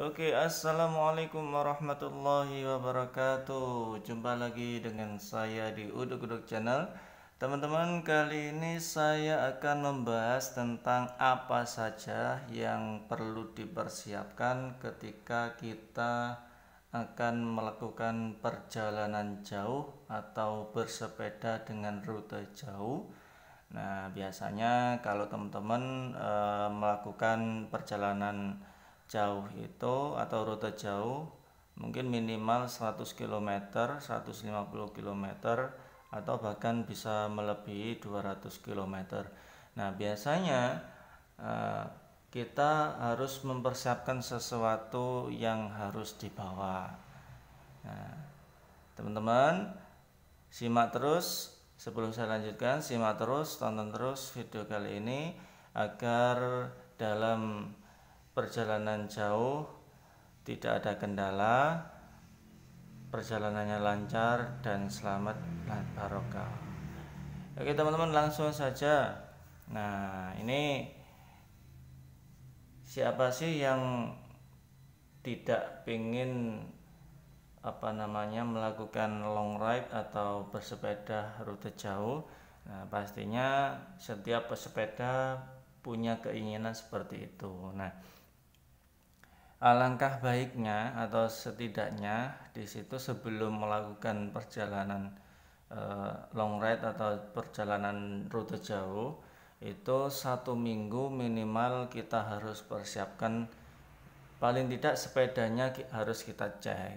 Oke, assalamualaikum warahmatullahi wabarakatuh. Jumpa lagi dengan saya di Uduk Uduk Channel. Teman-teman, kali ini saya akan membahas tentang apa saja yang perlu dipersiapkan ketika kita akan melakukan perjalanan jauh atau bersepeda dengan rute jauh. Nah, biasanya kalau teman-teman melakukan perjalanan jauh itu atau rute jauh, mungkin minimal 100 km, 150 km, atau bahkan bisa melebihi 200 km. Nah, biasanya eh, kita harus mempersiapkan sesuatu yang harus dibawa. Nah, teman-teman, simak terus. Sebelum saya lanjutkan, simak terus, tonton terus video kali ini agar dalam perjalanan jauh tidak ada kendala, perjalanannya lancar dan selamat dan barokah. Oke teman-teman, langsung saja. Nah, ini siapa sih yang tidak ingin melakukan long ride atau bersepeda rute jauh? Nah, pastinya setiap pesepeda punya keinginan seperti itu. Nah, alangkah baiknya atau setidaknya di situ sebelum melakukan perjalanan long ride atau perjalanan rute jauh, itu 1 minggu minimal kita harus persiapkan, paling tidak sepedanya harus kita cek.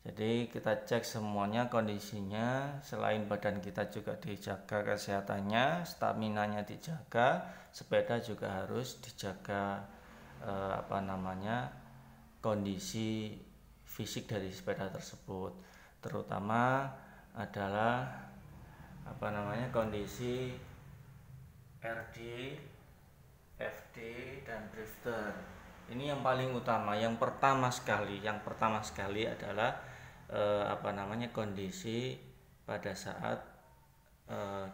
Jadi kita cek semuanya kondisinya, selain badan kita juga dijaga kesehatannya, staminanya dijaga, sepeda juga harus dijaga kondisi fisik dari sepeda tersebut, terutama adalah kondisi RD, FD dan drifter. Ini yang paling utama, yang pertama sekali adalah kondisi pada saat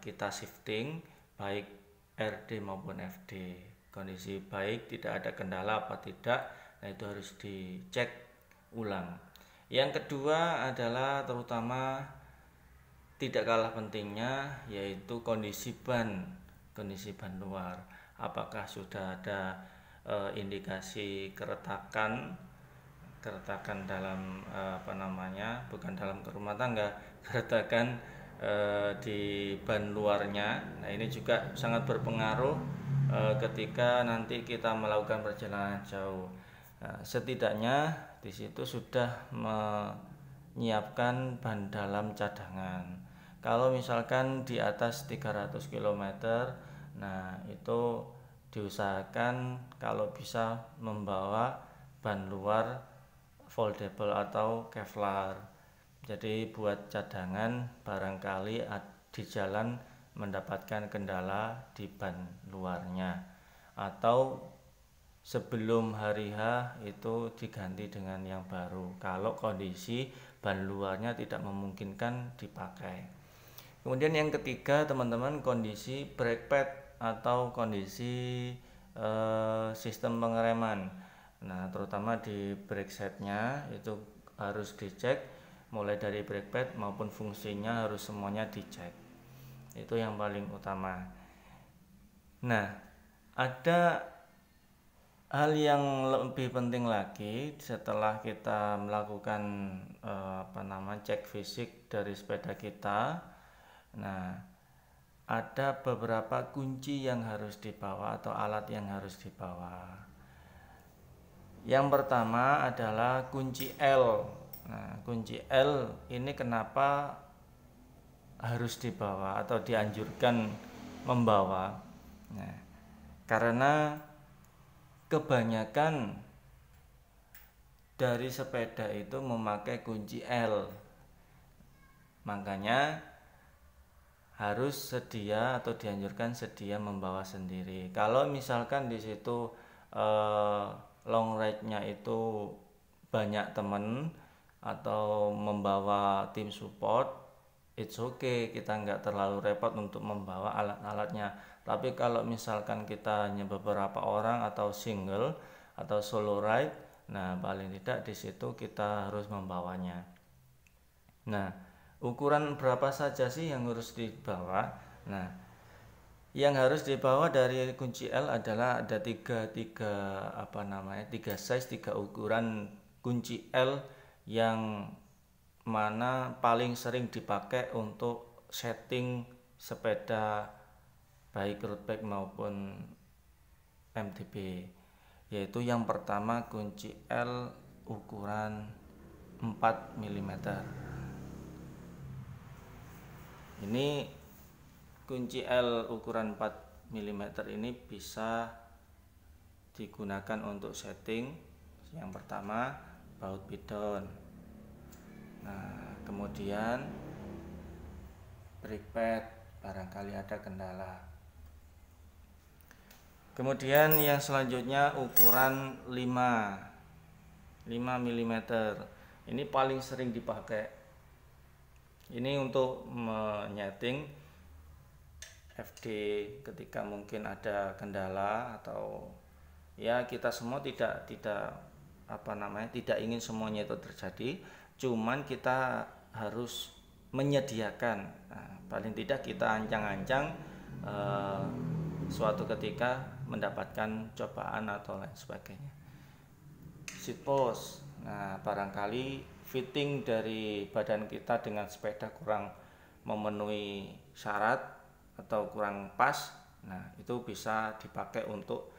kita shifting, baik RD maupun FD. Kondisi baik, tidak ada kendala apa tidak, nah itu harus dicek ulang. Yang kedua adalah terutama tidak kalah pentingnya, yaitu kondisi ban luar. Apakah sudah ada indikasi keretakan dalam bukan dalam rumah tangga, keretakan di ban luarnya. Nah, ini juga sangat berpengaruh ketika nanti kita melakukan perjalanan jauh. Nah, setidaknya di situ sudah menyiapkan ban dalam cadangan. Kalau misalkan di atas 300 km, nah itu diusahakan kalau bisa membawa ban luar foldable atau Kevlar. Jadi buat cadangan barangkali di jalan mendapatkan kendala di ban luarnya, atau sebelum hari H itu diganti dengan yang baru kalau kondisi ban luarnya tidak memungkinkan dipakai. Kemudian yang ketiga teman-teman, kondisi brake pad atau kondisi sistem pengereman. Nah, terutama di brake setnya itu harus dicek, mulai dari brake pad maupun fungsinya harus semuanya dicek. Itu yang paling utama. Nah, ada hal yang lebih penting lagi setelah kita melakukan cek fisik dari sepeda kita. Nah, ada beberapa kunci yang harus dibawa atau alat yang harus dibawa. Yang pertama adalah kunci L. Nah, kunci L ini kenapa harus dibawa atau dianjurkan membawa? Nah, karena kebanyakan dari sepeda itu memakai kunci L, makanya harus sedia atau dianjurkan sedia membawa sendiri. Kalau misalkan di situ long ride-nya itu banyak teman atau membawa tim support, it's okay, kita nggak terlalu repot untuk membawa alat-alatnya. Tapi kalau misalkan kita hanya beberapa orang atau single atau solo ride, Nah, paling tidak di situ kita harus membawanya. Nah, ukuran berapa saja sih yang harus dibawa? Nah, yang harus dibawa dari kunci L adalah ada tiga size, tiga ukuran kunci L yang mana paling sering dipakai untuk setting sepeda baik road bike maupun MTB, yaitu yang pertama kunci L ukuran 4 mm. Ini kunci L ukuran 4 mm ini bisa digunakan untuk setting yang pertama baut bidon. Nah, kemudian brake pad barangkali ada kendala. Kemudian yang selanjutnya ukuran 5 mm. Ini paling sering dipakai. Ini untuk menyeting FD ketika mungkin ada kendala, atau ya kita semua tidak ingin semuanya itu terjadi, cuman kita harus menyediakan. Nah, paling tidak kita ancang-ancang suatu ketika mendapatkan cobaan atau lain sebagainya. Seat post. Nah, barangkali fitting dari badan kita dengan sepeda kurang memenuhi syarat atau kurang pas. Nah, itu bisa dipakai untuk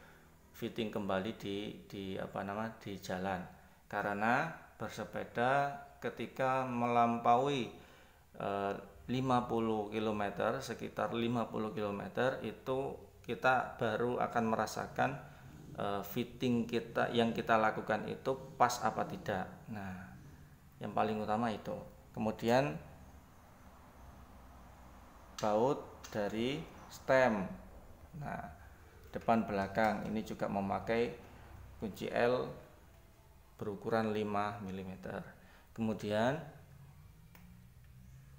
fitting kembali di jalan. Karena bersepeda ketika melampaui 50 km, sekitar 50 km itu kita baru akan merasakan fitting kita yang kita lakukan itu pas apa tidak. Nah, yang paling utama itu. Kemudian baut dari stem. Nah, depan belakang ini juga memakai kunci L berukuran 5 mm. Kemudian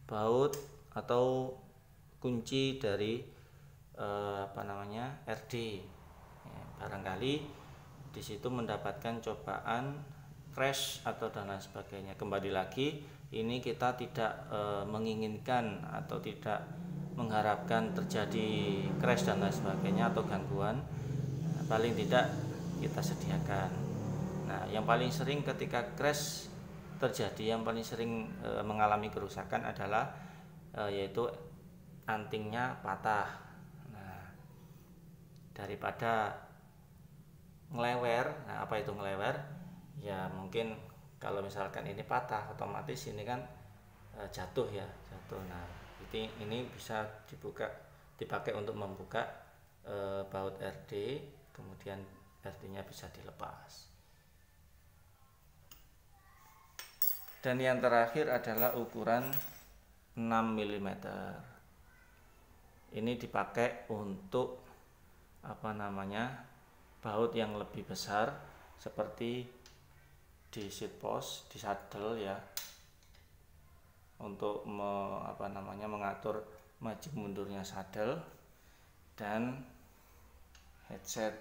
baut atau kunci dari RD. Ya, barangkali di situ mendapatkan cobaan crash atau dan lain sebagainya. Kembali lagi, ini kita tidak menginginkan atau tidak mengharapkan terjadi crash dan lain sebagainya atau gangguan. Nah, paling tidak kita sediakan. Nah, yang paling sering ketika crash terjadi, yang paling sering mengalami kerusakan adalah yaitu antingnya patah. Nah, daripada ngelewer, nah apa itu ngelewer? Ya mungkin kalau misalkan ini patah, otomatis ini kan jatuh. Nah, ini bisa dipakai untuk membuka baut RD, kemudian RD-nya bisa dilepas. Dan yang terakhir adalah ukuran 6 mm. Ini dipakai untuk baut yang lebih besar, seperti di seat post, di saddle ya, untuk mengatur maju mundurnya saddle, dan headset.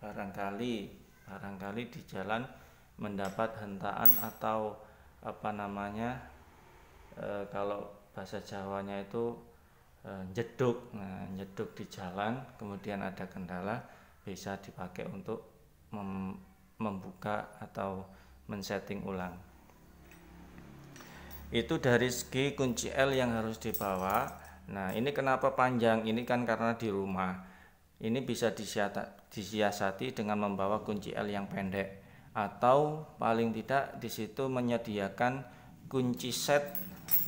Barangkali di jalan mendapat hentaan atau kalau bahasa Jawanya itu jeduk. Nah, jeduk di jalan, kemudian ada kendala, bisa dipakai untuk membuka atau men-setting ulang. Itu dari segi kunci L yang harus dibawa. Nah, ini kenapa panjang? Ini kan karena di rumah. Ini bisa disiasati dengan membawa kunci L yang pendek, atau paling tidak di situ menyediakan kunci set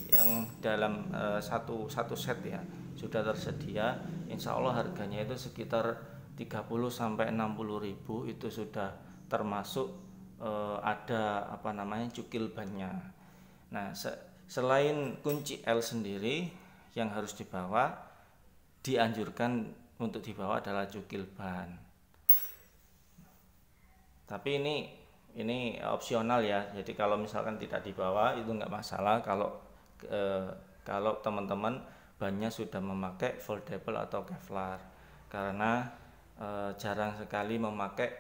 yang dalam satu set ya, sudah tersedia. Insya Allah harganya itu sekitar 30 sampai 60 ribu, itu sudah termasuk ada cukil bannya. Nah, selain kunci L sendiri yang harus dibawa, dianjurkan untuk dibawa adalah cukil ban. Tapi ini opsional ya. Jadi kalau misalkan tidak dibawa itu nggak masalah kalau teman-teman bannya sudah memakai foldable atau Kevlar, karena jarang sekali memakai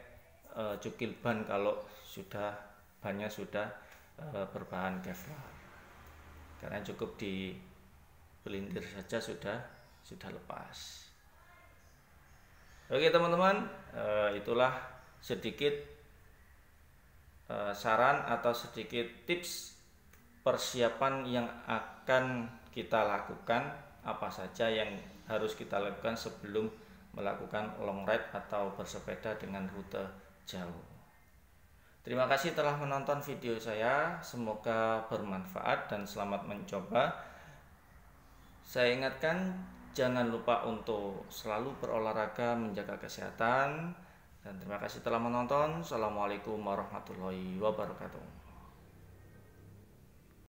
cukil ban kalau bannya sudah berbahan Kevlar, karena cukup di pelintir saja sudah lepas. Oke teman-teman, itulah sedikit saran atau sedikit tips persiapan yang akan kita lakukan, apa saja yang harus kita lakukan sebelum melakukan long ride atau bersepeda dengan rute jauh. Terima kasih telah menonton video saya, semoga bermanfaat dan selamat mencoba. Saya ingatkan, jangan lupa untuk selalu berolahraga, menjaga kesehatan, dan terima kasih telah menonton. Assalamualaikum warahmatullahi wabarakatuh.